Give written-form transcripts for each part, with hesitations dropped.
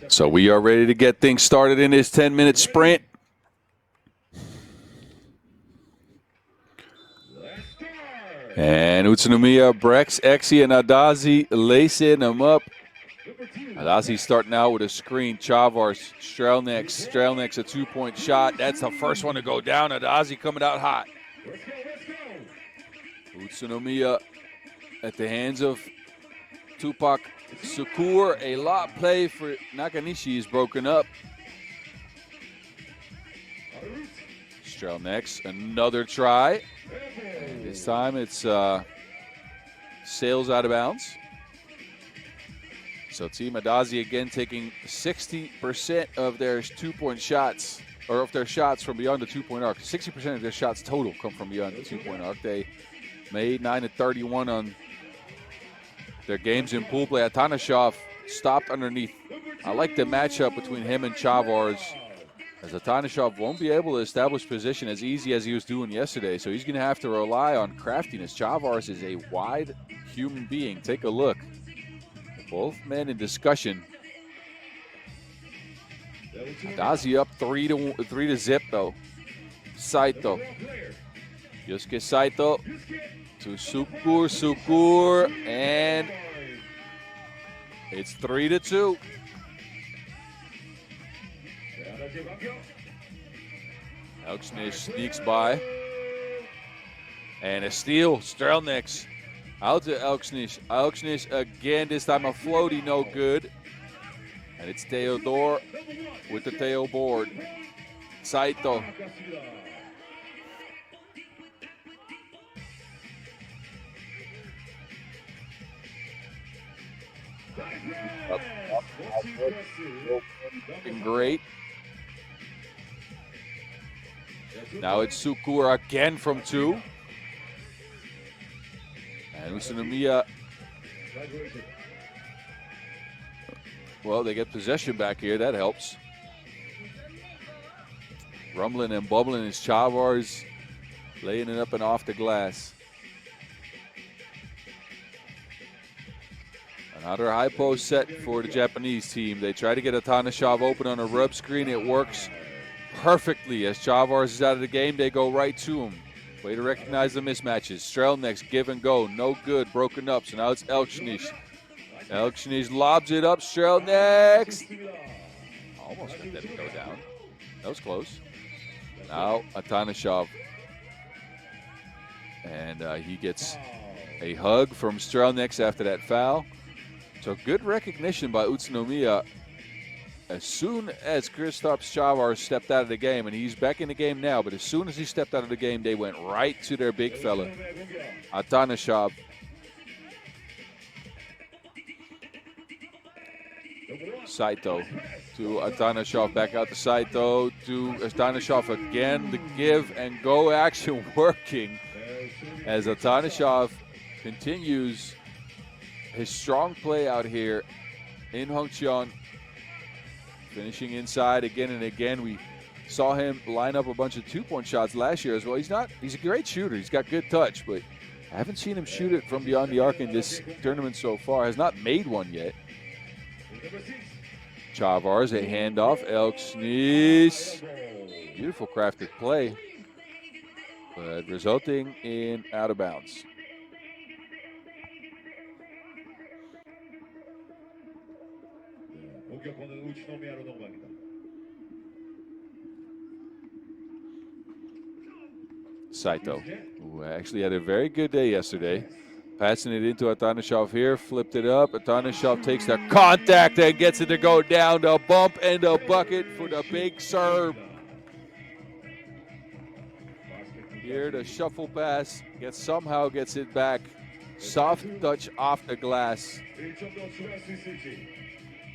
So we are ready to get things started in this 10-minute sprint. And Utsunomiya, Brex, Exi, and Adazi lacing them up. Adazi starting out with a screen. Chavars, Strelnex a two-point shot. That's the first one to go down. Adazi coming out hot. Utsunomiya at the hands of Tupac Sukur. A lot play for Nakanishi is broken up. Strelnex, another try. And this time it's sails out of bounds. So Team Adazi again taking 60% of their two-point shots, or of their shots from beyond the two-point arc. 60% of their shots total come from beyond the two-point arc. They made 9 of 31 on their games in pool play. Atanashov stopped underneath. I like the matchup between him and Chavars, as Atanashov won't be able to establish position as easy as he was doing yesterday. So he's going to have to rely on craftiness. Chavars is a wide human being. Take a look. Both men in discussion. Adazi up 3 to zip though. Saito. Yosuke Saito to Sukur, and it's 3 to 2. Elksnish sneaks by. And a steal, Strelnex. Out to Elksnish. Elksnish again, this time a floaty, no good. And it's Theodore with the tail board. Saito. Great. Now it's Sukur again from 2. And Utsunomiya, well, they get possession back here. That helps. Rumbling and bubbling is Chavars, laying it up and off the glass. Another high post set for the Japanese team. They try to get Atanashov open on a rub screen. It works perfectly. As Chavars is out of the game, they go right to him. Way to recognize the mismatches. Strelnex, give and go. No good, broken up. So now it's Elksnish. Elksnish lobs it up. Strelnex. Almost let that go down. That was close. Now Atanashov. And he gets a hug from Strelnex after that foul. So good recognition by Utsunomiya. As soon as Kristaps Chavars stepped out of the game, and he's back in the game now, but as soon as he stepped out of the game, they went right to their big fella, Atanashov. Saito to Atanashov, back out to Saito, to Atanashov again. The give and go action working as Atanashov continues his strong play out here in Hongcheon. Finishing inside again and again. We saw him line up a bunch of two-point shots last year as well. He's a great shooter. He's got good touch, but I haven't seen him shoot it from beyond the arc in this tournament so far. Has not made one yet. Chavars, a handoff. Elksnish. Beautiful crafted play, but resulting in out of bounds. Saito, who actually had a very good day yesterday. Passing it into Atanashov here, flipped it up. Atanashov takes the contact and gets it to go down. The bump and the bucket for the big serve. Here, the shuffle pass somehow gets it back. Soft touch off the glass.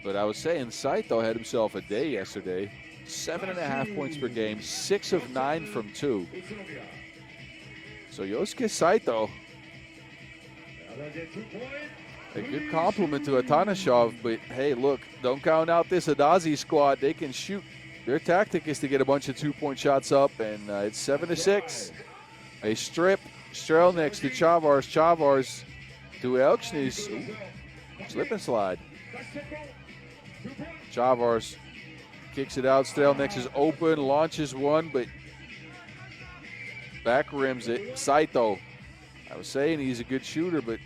But I was saying, Saito had himself a day yesterday. 7.5 points per game, 6 of 9 from 2. So Yosuke Saito, a good compliment to Atanashov, but hey, look, don't count out this Adazi squad. They can shoot. Their tactic is to get a bunch of two-point shots up, and it's 7 to 6. A strip, Strelnex to Chavars, Chavars to Elksnish. Slip and slide. Chavars kicks it out. Strelnex is open, launches one, but back rims it. Saito, I was saying he's a good shooter, but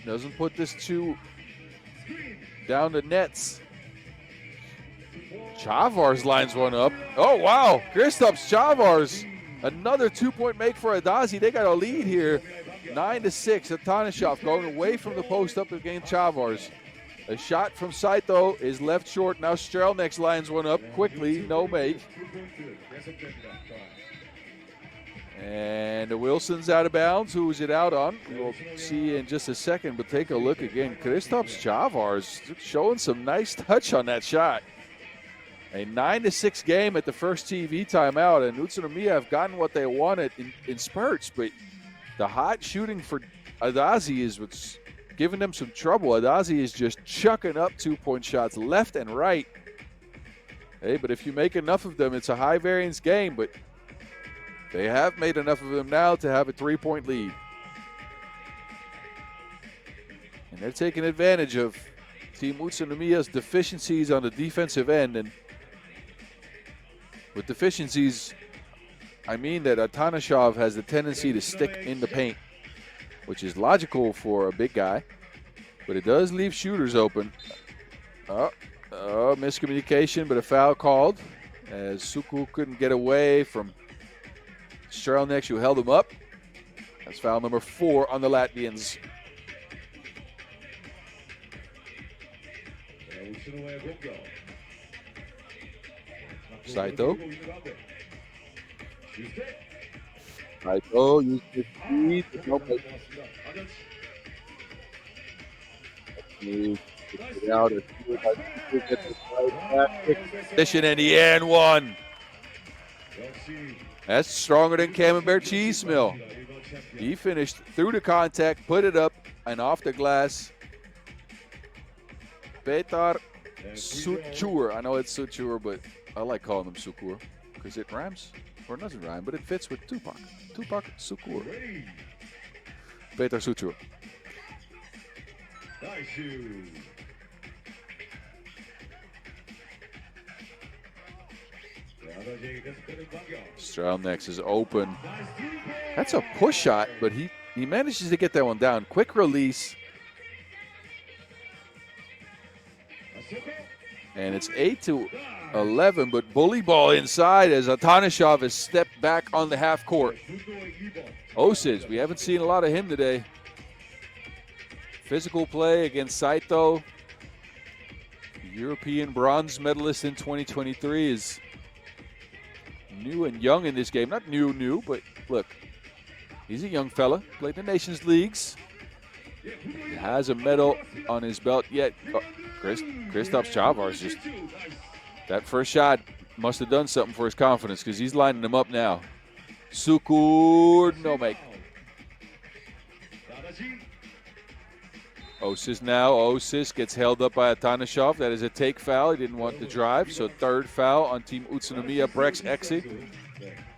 doesn't put this two down the nets. Chavars lines one up. Oh, wow. Kristaps Chavars. Another 2-point make for Adazi. They got a lead here. 9-6. Atanashov going away from the post up against Chavars. A shot from Saito is left short. Now Strelnex lines one up quickly. No make. And Wilson's out of bounds. Who is it out on? We'll see in just a second, but take a look again. Kristaps Chavars showing some nice touch on that shot. A 9-6 game at the first TV timeout, and Utsunomiya have gotten what they wanted in spurts, but the hot shooting for Adazi is what's giving them some trouble. Adazi is just chucking up 2-point shots left and right. Hey, but if you make enough of them, it's a high variance game, but they have made enough of them now to have a 3-point lead. And they're taking advantage of Team Utsunomiya's deficiencies on the defensive end. And with deficiencies, I mean that Atanashov has the tendency to stick in the paint, which is logical for a big guy, but it does leave shooters open. Miscommunication, but a foul called as Suku couldn't get away from Strelnex, who held him up. That's foul number 4 on the Latvians. Saito. Saito used his speed. Get out of position in the end one. That's stronger than Camembert Cheese Mill. He finished through the contact, put it up, and off the glass. Petar Sukur. I know it's Sukur, but I like calling him Sukur because it rhymes. Or it doesn't rhyme, but it fits with Tupac. Tupac Sukur. Petar Sukur. Strelnex is open. That's a push shot, but he manages to get that one down. Quick release. And it's 8-11, but bully ball inside as Atanashov has stepped back on the half court. Osiz, we haven't seen a lot of him today. Physical play against Saito. European bronze medalist in 2023 is new and young in this game. Not new, but look, he's a young fella. Played the Nations Leagues. He has a medal on his belt yet. Kristaps Chavars just, that first shot must have done something for his confidence because he's lining them up now. Sukur, no make. Osiz now. Osiz gets held up by Atanashov. That is a take foul. He didn't want the drive, so third foul on Team Utsunomiya, Brex Exi.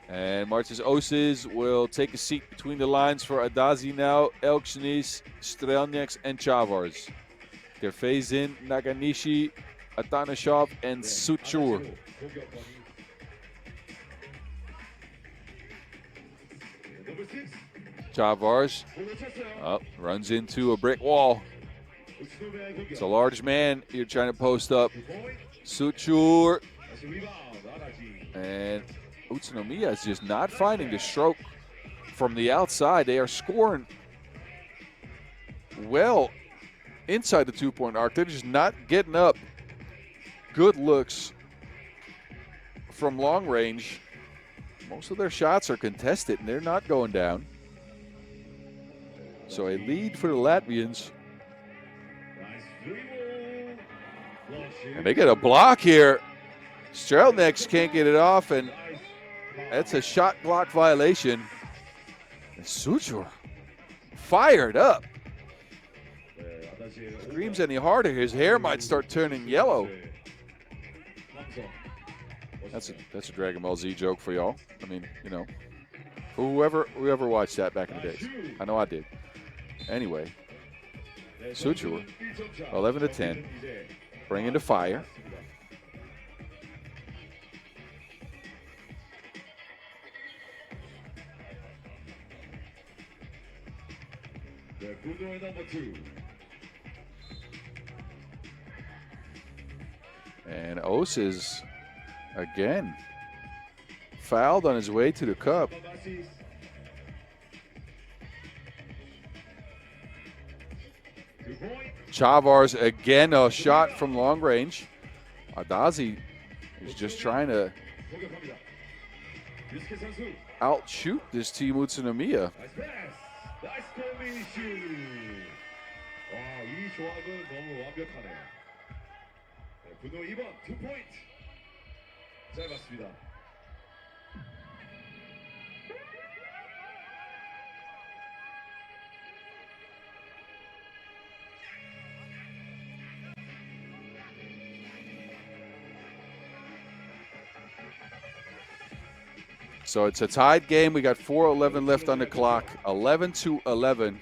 And Martis Osiz will take a seat between the lines for Adazi now, Elksnis, Strelnex, and Chavars. Their phase in Naganishi, Atanashov, and Sukur. Chavars runs into a brick wall. It's a large man you're trying to post up. Sukur. And Utsunomiya is just not finding the stroke from the outside. They are scoring well inside the 2-point arc. They're just not getting up good looks from long range. Most of their shots are contested, and they're not going down. So a lead for the Latvians. And they get a block here. Strelnex can't get it off, and that's a shot clock violation. And Sukur fired up. Screams any harder, his hair might start turning yellow. That's a Dragon Ball Z joke for y'all. I mean, you know, for whoever watched that back in the days. I know I did. Anyway, Suchur, 11-10, bringing the fire. And Ose is, again, fouled on his way to the cup. Chavars, again, a shot from long range. Adazi is just trying to outshoot this team, Utsunomiya. So it's a tied game. We got 4:11 left on the clock. 11-11.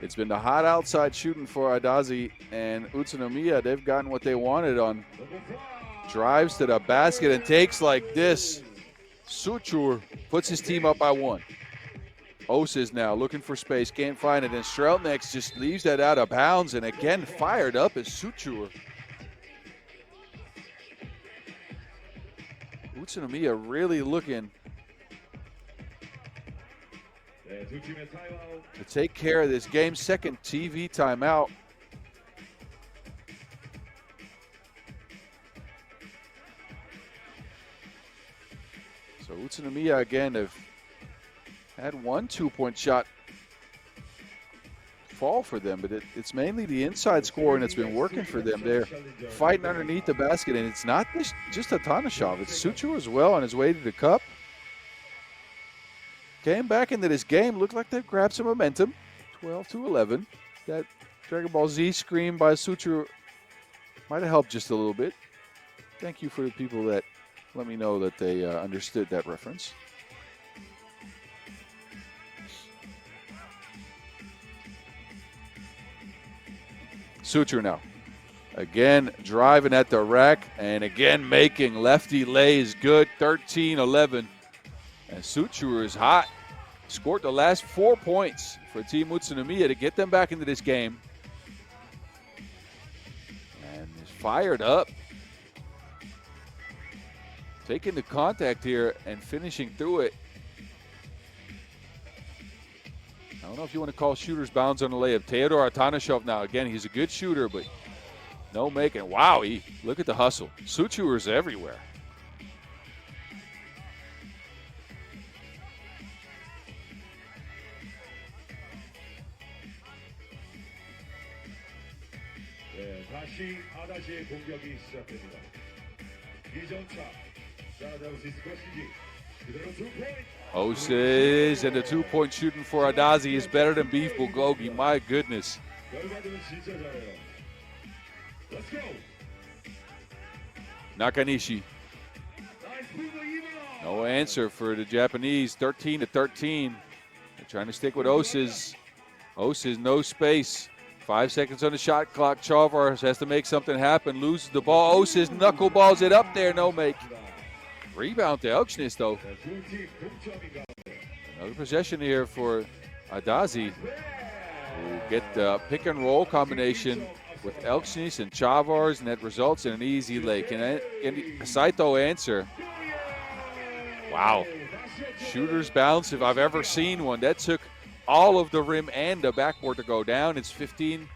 It's been the hot outside shooting for Adazi and Utsunomiya. They've gotten what they wanted on drives to the basket and takes like this. Suchur puts his team up by 1. Ose is now looking for space, can't find it, and Strelnex just leaves that out of bounds, and again fired up is Suchur. Utsunomiya really looking to take care of this game. Second TV timeout. So Utsunomiya again have had 1 2-point shot fall for them, but it's mainly the inside scoring that's been working for them. They're fighting underneath the basket, and it's not just Atanashov. It's Suchur as well on his way to the cup. Came back into this game, looked like they've grabbed some momentum. 12-11. That Dragon Ball Z screen by Suchur might have helped just a little bit. Thank you for the people that let me know that they understood that reference. Suchur now. Again, driving at the rack, and again making lefty lays good. 13-11. And Suchur is hot. Scored the last 4 points for Team Utsunomiya to get them back into this game. And is fired up. Taking the contact here and finishing through it. I don't know if you want to call shooters bounds on the layup. Theodor Atanashov now, again, he's a good shooter, but no making. Wow, look at the hustle. Suchur is everywhere. 다시 아다시의 공격이 시작됩니다. 2점차. 자, 다시 스쿼시지. 그대로 2포인트. Oses and the 2-point shooting for Adazi is better than Beef Bulgogi. My goodness. Nakanishi. No answer for the Japanese. 13-13. They're trying to stick with Oses. Oses, no space. 5 seconds on the shot clock. Chavars has to make something happen. Loses the ball. Oses knuckleballs it up there. No make. Rebound to Elksnis, though. Another possession here for Adazi. We'll get the pick and roll combination with Elksnis and Chavars, and that results in an easy lay. Can Saito answer? Wow. Shooter's bounce, if I've ever seen one. That took all of the rim and the backboard to go down. It's 15-14,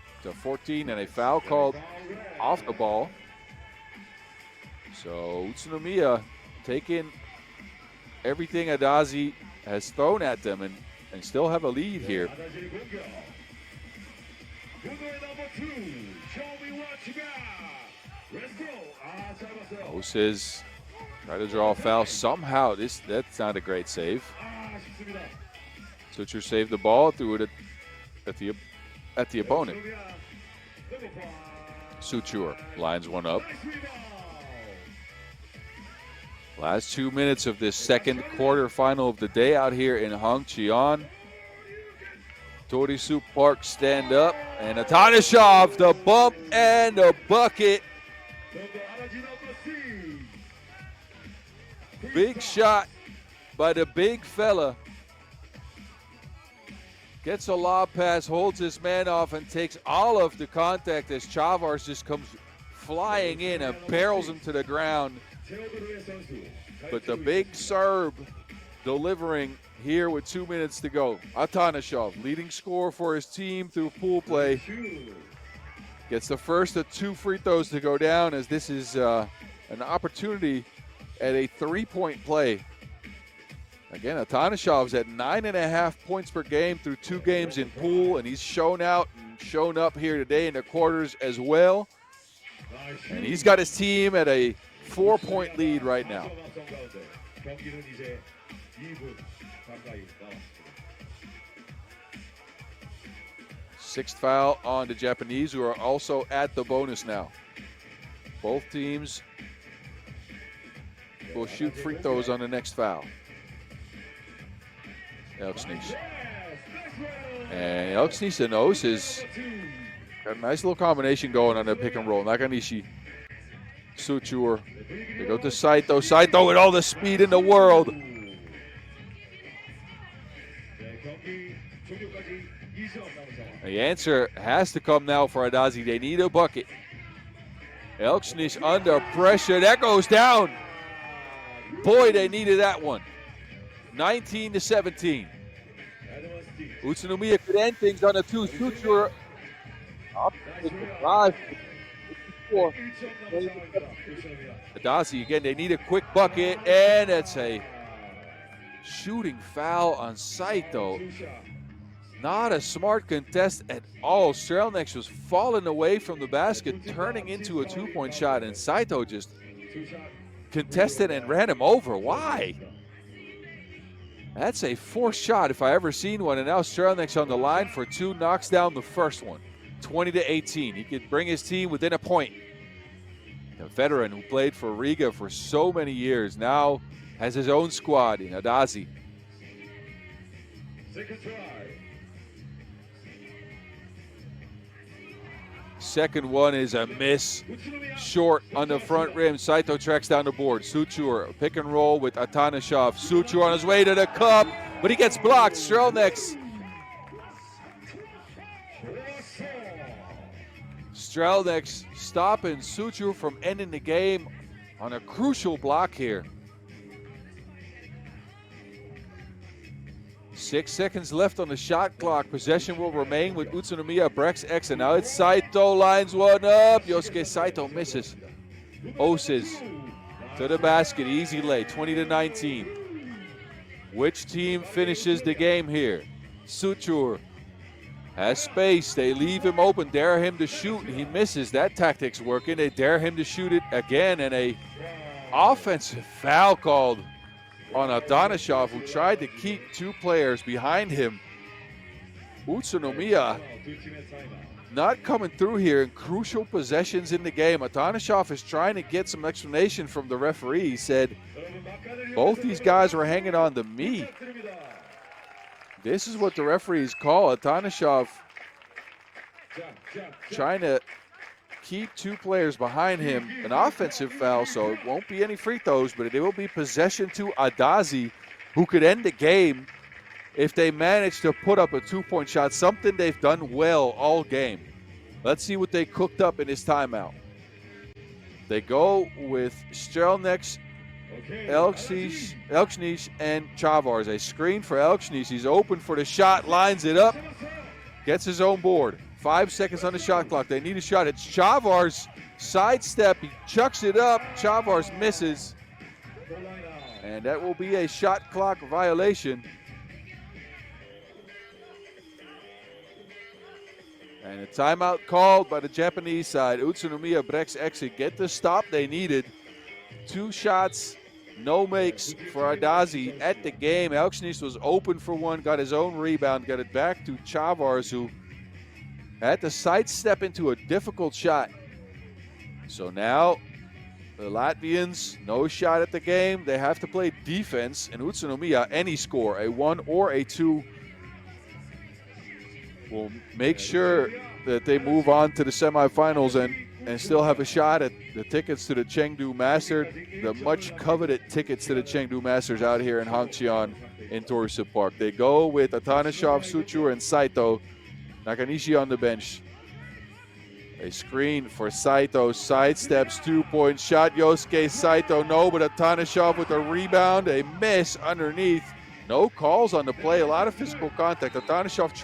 and a foul called off the ball. So Utsunomiya taking everything Adazi has thrown at them and still have a lead here. Oses try to draw a foul. Somehow that's not a great save. Suchur saved the ball, threw it at the opponent. Suchur lines one up. Last 2 minutes of this second quarterfinal of the day out here in Hongcheon. Torisu Park stand up, and Atanashov, the bump and the bucket. Big shot by the big fella. Gets a lob pass, holds his man off, and takes all of the contact as Chavars just comes flying in and barrels him to the ground. But the big Serb delivering here with 2 minutes to go. Atanashov, leading scorer for his team through pool play, gets the first of 2 free throws to go down, as this is an opportunity at a 3-point play. Again, Atanashov's at 9.5 points per game through 2 games in pool, and he's shown out and shown up here today in the quarters as well. And he's got his team at a 4-point lead right now. Sixth foul on the Japanese, who are also at the bonus now. Both teams will shoot free throws on the next foul. Elksnish. And Elksnish and Os is got a nice little combination going on the pick and roll. Nakanishi, Suture. They go to Saito. Saito with all the speed in the world. The answer has to come now for Adazi. They need a bucket. Elksnish under pressure. That goes down. Boy, they needed that one. 19-17. Utsunomiya could end things on a 2. Suture up to the drive. Adazi again, they need a quick bucket, and it's a shooting foul on Saito. Not a smart contest at all. Strelnex was falling away from the basket, turning into a 2-point shot, and Saito just contested and ran him over. Why? That's a forced shot if I ever seen one, and now Strelnex on the line for 2, knocks down the first one. 20-18. He could bring his team within a point. A veteran who played for Riga for so many years now has his own squad in Adazi. Second one is a miss. Short on the front rim. Saito tracks down the board. Suture, pick and roll with Atanashov. Suture on his way to the cup, but he gets blocked. Strelnex. Strelnex stopping Suture from ending the game on a crucial block here. 6 seconds left on the shot clock. Possession will remain with Utsunomiya, Brex X, and now it's Saito, lines one up. Yosuke Saito misses. Oses to the basket, easy lay, 20-19. Which team finishes the game here? Suture has space, they leave him open, dare him to shoot, he misses. That tactic's working, they dare him to shoot it again, and a offensive foul called on Atanashov, who tried to keep 2 players behind him. Utsunomiya not coming through here in crucial possessions in the game. Atanashov is trying to get some explanation from the referee. He said, both these guys were hanging on to me. This is what the referees call. Atanashov trying to keep 2 players behind him. An offensive foul, so it won't be any free throws, but it will be possession to Adazi, who could end the game if they manage to put up a 2-point shot, something they've done well all game. Let's see what they cooked up in this timeout. They go with Strelnex, Elksnish, and Chavars. A screen for Elksnish. He's open for the shot, lines it up, gets his own board. 5 seconds on the shot clock. They need a shot. It's Chavars. Sidestep. He chucks it up. Chavars misses. And that will be a shot clock violation. And a timeout called by the Japanese side. Utsunomiya, Brex exit. Get the stop they needed. 2 shots, no makes for Adazi at the game. Elksnish was open for one, got his own rebound, got it back to Chavars, who had to sidestep into a difficult shot. So now the Latvians, no shot at the game. They have to play defense. And Utsunomiya, any score, a 1 or a 2. will make sure that they move on to the semifinals and still have a shot at the tickets to the Chengdu Masters, the much coveted tickets to the Chengdu Masters out here in Hongcheon in Tourist Park. They go with Atanashov, Suchur, and Saito. Nakanishi on the bench. A screen for Saito, sidesteps, 2-point shot. Yosuke Saito, no, but Atanashov with a rebound, a miss underneath. No calls on the play, a lot of physical contact. Atanashov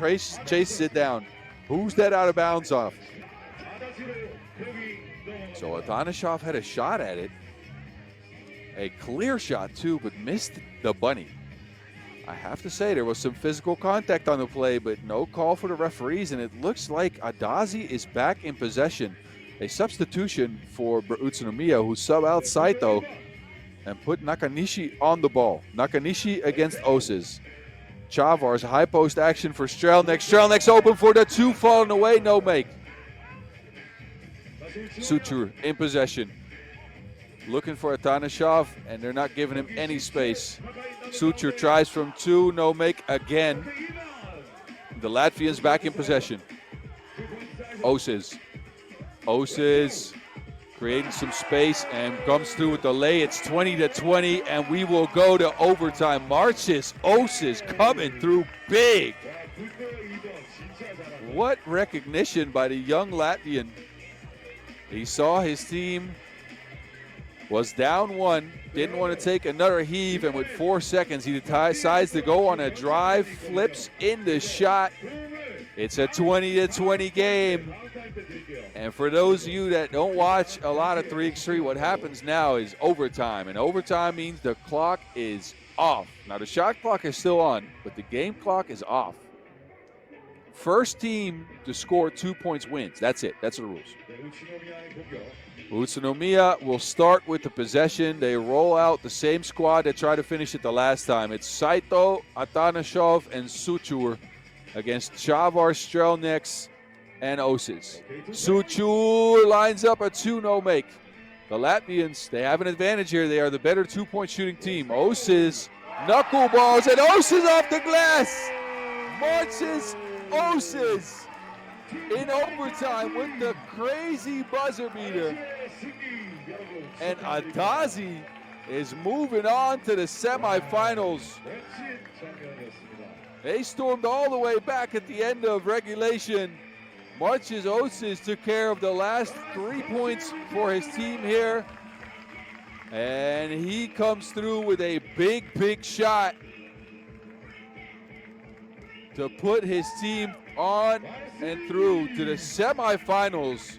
chases it down. Who's that out of bounds off? So Atanashov had a shot at it. A clear shot too, but missed the bunny. I have to say there was some physical contact on the play, but no call for the referees, and it looks like Adazi is back in possession. A substitution for Utsunomiya, who sub out Saito and put Nakanishi on the ball. Nakanishi against Oses. Chavars, high post action for Strelnik. Strelnik's open for the two, falling away, no make. Suchur in possession. Looking for Atanashov, and they're not giving him any space. Suchur tries from two, no make again. The Latvians back in possession. Oses creating some space and comes through with the lay. It's 20-20, and we will go to overtime. Marcis Oses coming through big. What recognition by the young Latvian. He saw his team was down one, didn't want to take another heave, and with 4 seconds, he decides to go on a drive, flips in the shot. It's a 20-20 game. And for those of you that don't watch a lot of 3x3, what happens now is overtime. And overtime means the clock is off. Now, the shot clock is still on, but the game clock is off. First team to score 2 points wins. That's it. That's the rules. Utsunomiya will start with the possession. They roll out the same squad that tried to finish it the last time. It's Saito, Atanashov, and Suchur against Chavar, Strelniks, and Oses. Suchur lines up a 2, no make. The Latvians, they have an advantage here. They are the better 2-point shooting team. Oses, knuckleballs, and Oses off the glass. Marches Oses in overtime with the crazy buzzer beater. And Adazi is moving on to the semifinals. They stormed all the way back at the end of regulation. Marches Oses took care of the last 3 points for his team here. And he comes through with a big shot to put his team on and through to the semifinals